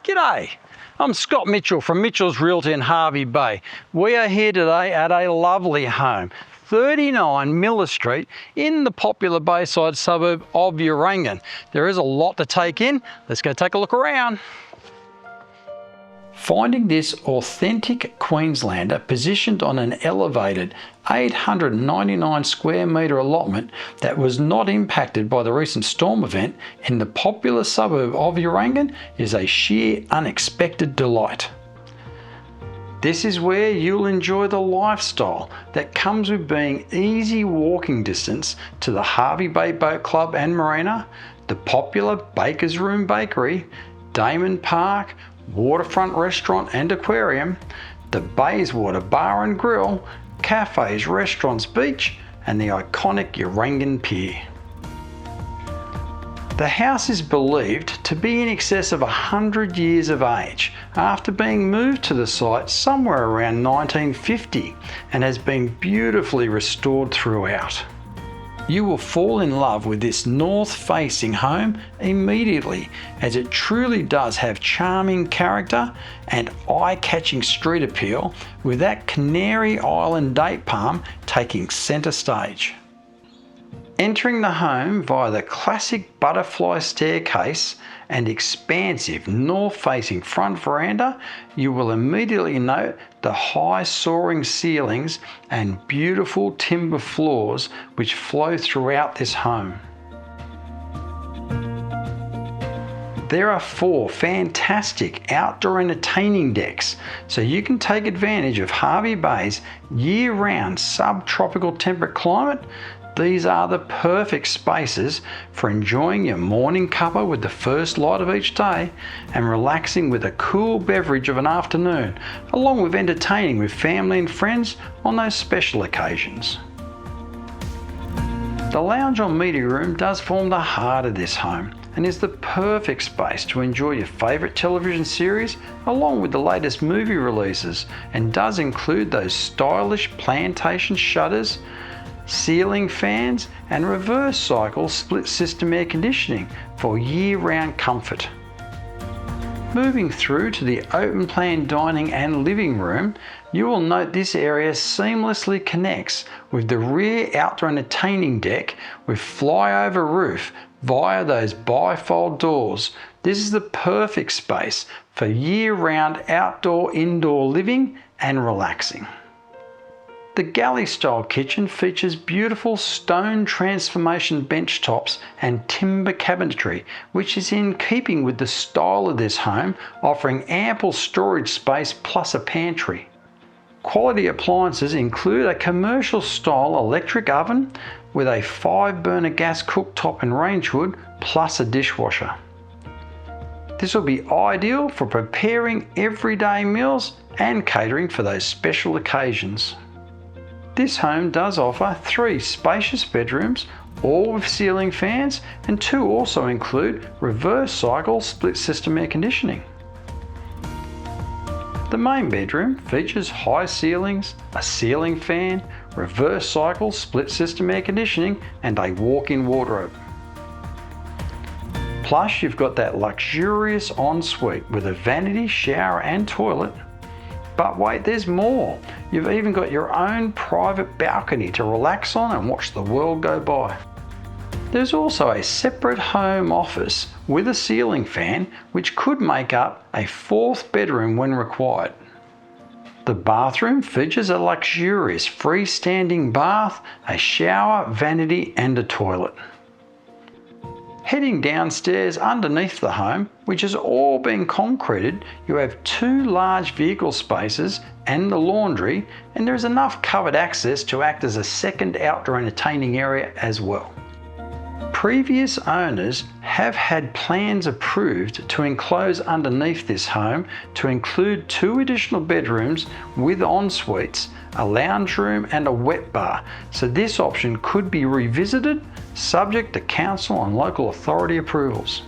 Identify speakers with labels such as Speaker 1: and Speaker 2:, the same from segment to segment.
Speaker 1: G'day, I'm Scott Mitchell from Mitchell's Realty in Hervey Bay. We are here today at a lovely home, 39 Miller Street in the popular Bayside suburb of Urangan. There is a lot to take in. Let's go take a look around. Finding this authentic Queenslander positioned on an elevated 899 square metre allotment that was not impacted by the recent storm event in the popular suburb of Urangan is a sheer unexpected delight. This is where you'll enjoy the lifestyle that comes with being easy walking distance to the Hervey Bay Boat Club and Marina, the popular Baker's Room Bakery, Damon Park, waterfront restaurant and aquarium, the Bayswater Bar and Grill, cafes, restaurants, beach, and the iconic Urangan Pier. The house is believed to be in excess of 100 years of age after being moved to the site somewhere around 1950 and has been beautifully restored throughout. You will fall in love with this north-facing home immediately, as it truly does have charming character and eye-catching street appeal, with that Canary Island date palm taking centre stage. Entering the home via the classic butterfly staircase and expansive north-facing front veranda, you will immediately note the high soaring ceilings and beautiful timber floors which flow throughout this home. There are 4 fantastic outdoor entertaining decks, so you can take advantage of Hervey Bay's year-round subtropical temperate climate. These are the perfect spaces for enjoying your morning cuppa with the first light of each day and relaxing with a cool beverage of an afternoon, along with entertaining with family and friends on those special occasions. The lounge or media room does form the heart of this home and is the perfect space to enjoy your favourite television series along with the latest movie releases, and does include those stylish plantation shutters, ceiling fans and reverse cycle split system air conditioning for year-round comfort. Moving through to the open plan dining and living room, you will note this area seamlessly connects with the rear outdoor entertaining deck with flyover roof via those bifold doors. This is the perfect space for year-round outdoor-indoor living and relaxing. The galley-style kitchen features beautiful stone transformation bench tops and timber cabinetry, which is in keeping with the style of this home, offering ample storage space plus a pantry. Quality appliances include a commercial-style electric oven with a 5-burner gas cooktop and range hood, plus a dishwasher. This will be ideal for preparing everyday meals and catering for those special occasions. This home does offer 3 spacious bedrooms, all with ceiling fans, and 2 also include reverse cycle split system air conditioning. The main bedroom features high ceilings, a ceiling fan, reverse cycle split system air conditioning, and a walk-in wardrobe. Plus, you've got that luxurious ensuite with a vanity, shower and toilet. But wait, there's more. You've even got your own private balcony to relax on and watch the world go by. There's also a separate home office with a ceiling fan, which could make up a 4th bedroom when required. The bathroom features a luxurious freestanding bath, a shower, vanity and a toilet. Heading downstairs underneath the home, which has all been concreted, you have 2 large vehicle spaces and the laundry, and there is enough covered access to act as a second outdoor entertaining area as well. Previous owners have had plans approved to enclose underneath this home to include 2 additional bedrooms with en-suites, a lounge room and a wet bar, so this option could be revisited subject to council and local authority approvals.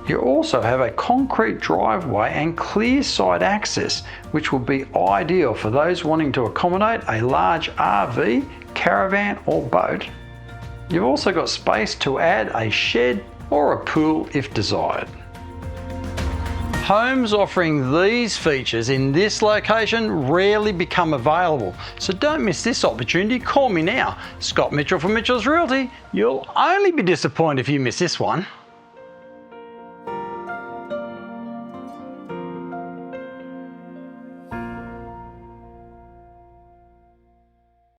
Speaker 1: You also have a concrete driveway and clear side access, which will be ideal for those wanting to accommodate a large RV, caravan or boat. You've also got space to add a shed or a pool if desired. Homes offering these features in this location rarely become available, so don't miss this opportunity. Call me now. Scott Mitchell from Mitchell's Realty. You'll only be disappointed if you miss this one.